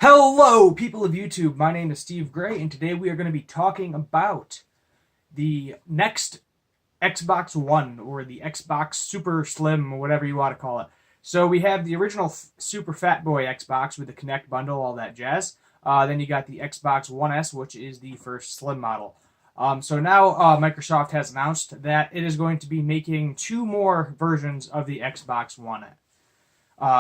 Hello, people of YouTube. My name is Steve Gray, and today we are going to be talking about the next Xbox One, or the Xbox Super Slim, or whatever you want to call it. So we have the original Super Fat Boy Xbox with the Kinect bundle, all that jazz. Then you got the Xbox One S, which is the first Slim model. So now Microsoft has announced that it is going to be making two more versions of the Xbox One.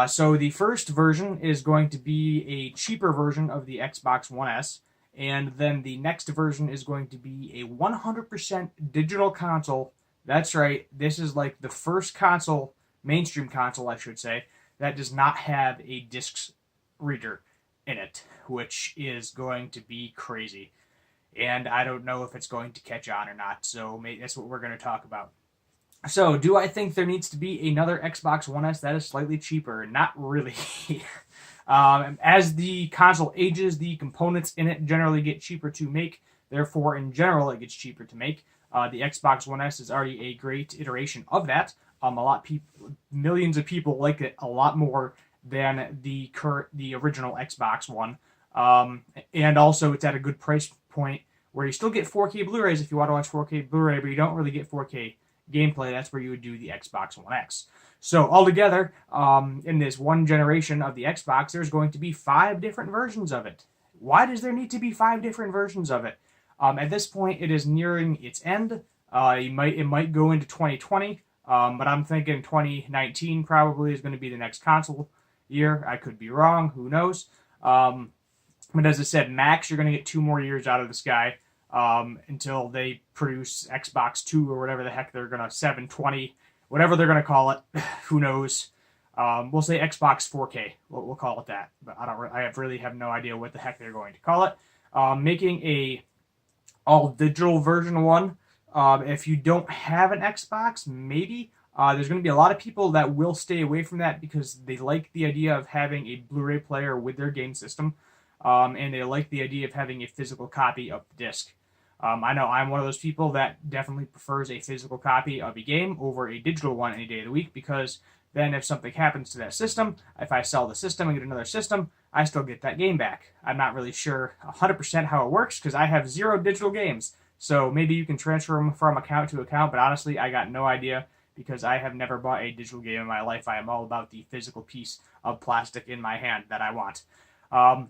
So the first version is going to be a cheaper version of the Xbox One S, and then the next version is going to be a 100% digital console. That's right, this is like the first console, mainstream console, I should say, that does not have a disc reader in it, which is going to be crazy. And I don't know if it's going to catch on or not, so that's what we're going to talk about. So, do I think there needs to be another Xbox One S that is slightly cheaper? Not really. As the console ages, the components in it generally get cheaper to make. Therefore, in general, it gets cheaper to make. The Xbox One S is already a great iteration of that. Millions of people like it a lot more than the original Xbox One. And also, it's at a good price point where you still get 4K Blu-rays if you want to watch 4K Blu-ray, but you don't really get 4K gameplay. That's where you would do the Xbox One X. So altogether, in this one generation of the Xbox, there's going to be 5 different versions of it. Why does there need to be 5 different versions of it? At this point, it is nearing its end. It might go into 2020, but I'm thinking 2019 probably is going to be the next console year. I could be wrong. Who knows? But as I said, max, you're going to get 2 more years out of this guy. Until they produce Xbox 2 or whatever the heck they're going to, 720, whatever they're going to call it. Who knows? We'll say Xbox 4K. We'll call it that. But I really have no idea what the heck they're going to call it. Making a all digital version one. If you don't have an Xbox, maybe. There's going to be a lot of people that will stay away from that because they like the idea of having a Blu-ray player with their game system. And they like the idea of having a physical copy of the disc. I know I'm one of those people that definitely prefers a physical copy of a game over a digital one any day of the week, because then if something happens to that system, if I sell the system and get another system, I still get that game back. I'm not really sure 100% how it works because I have 0 digital games. So maybe you can transfer them from account to account, but honestly, I got no idea because I have never bought a digital game in my life. I am all about the physical piece of plastic in my hand that I want. And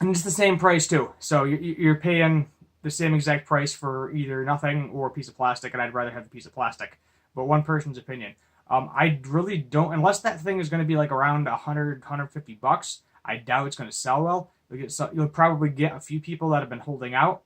it's the same price too. So you're paying the same exact price for either nothing or a piece of plastic, and I'd rather have a piece of plastic. But one person's opinion. I really don't, unless that thing is going to be like around 100, 150 bucks. I doubt it's going to sell well. You'll probably get a few people that have been holding out,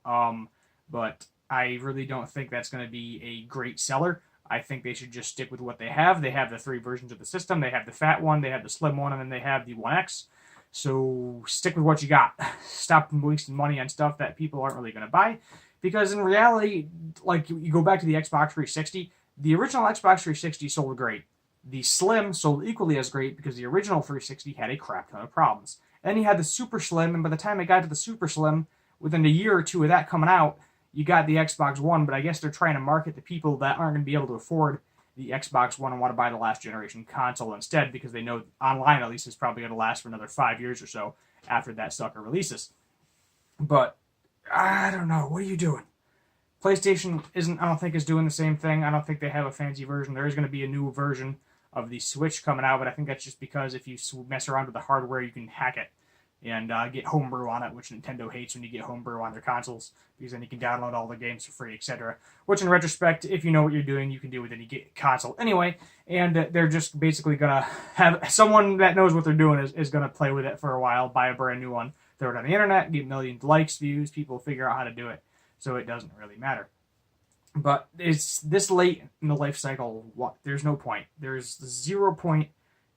but I really don't think that's going to be a great seller. I think they should just stick with what they have. They have the 3 versions of the system. They have the fat one, they have the slim one, and then they have the 1X. So stick with what you got. Stop wasting money on stuff that people aren't really going to buy. Because in reality, like you go back to the Xbox 360, the original Xbox 360 sold great. The Slim sold equally as great because the original 360 had a crap ton of problems. Then you had the Super Slim, and by the time it got to the Super Slim, within a year or two of that coming out, you got the Xbox One, but I guess they're trying to market to people that aren't going to be able to afford the Xbox One and want to buy the last generation console instead, because they know online at least is probably going to last for another 5 years or so after that sucker releases. But I don't know. What are you doing? PlayStation I don't think is doing the same thing. I don't think they have a fancy version. There is going to be a new version of the Switch coming out, but I think that's just because if you mess around with the hardware, you can hack it and get homebrew on it, which Nintendo hates when you get homebrew on their consoles, because then you can download all the games for free, etc. Which, in retrospect, if you know what you're doing, you can do with any console anyway. And they're just basically gonna have someone that knows what they're doing is gonna play with it for a while, buy a brand new one, throw it on the internet, get millions of likes, views, people figure out how to do it, so it doesn't really matter. But it's this late in the life cycle. There's no point. There's 0 point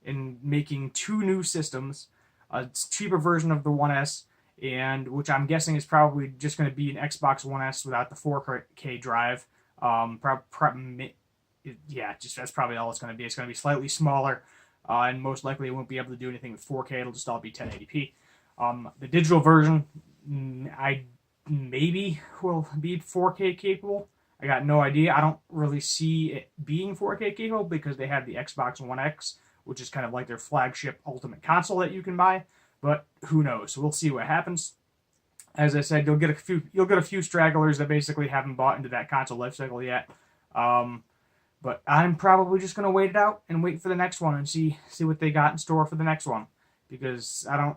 in making 2 new systems. A cheaper version of the One S, and which I'm guessing is probably just going to be an Xbox One S without the 4K drive. That's probably all it's going to be. It's going to be slightly smaller, and most likely it won't be able to do anything with 4K. It'll just all be 1080p. The digital version, I maybe will be 4K capable. I got no idea. I don't really see it being 4K capable because they have the Xbox One X, which is kind of like their flagship ultimate console that you can buy. but who knows? We'll see what happens. As I said, you'll get a few stragglers that basically haven't bought into that console life cycle yet. But I'm probably just gonna wait it out and wait for the next one and see what they got in store for the next one, because I don't,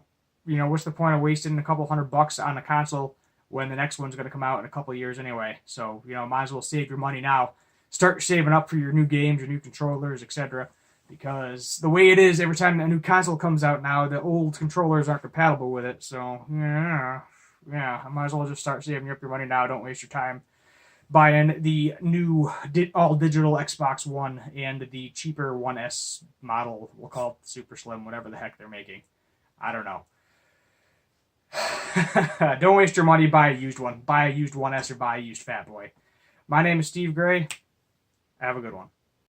what's the point of wasting a couple $100 on a console when the next one's gonna come out in a couple of years anyway? So might as well save your money now. Start saving up for your new games, your new controllers, etc. Because the way it is, every time a new console comes out now, the old controllers aren't compatible with it. So yeah, I might as well just start saving up your money now. Don't waste your time buying the new all-digital Xbox One and the cheaper One S model. We'll call it Super Slim, whatever the heck they're making. I don't know. Don't waste your money. Buy a used one. Buy a used One S or buy a used Fat Boy. My name is Steve Gray. Have a good one.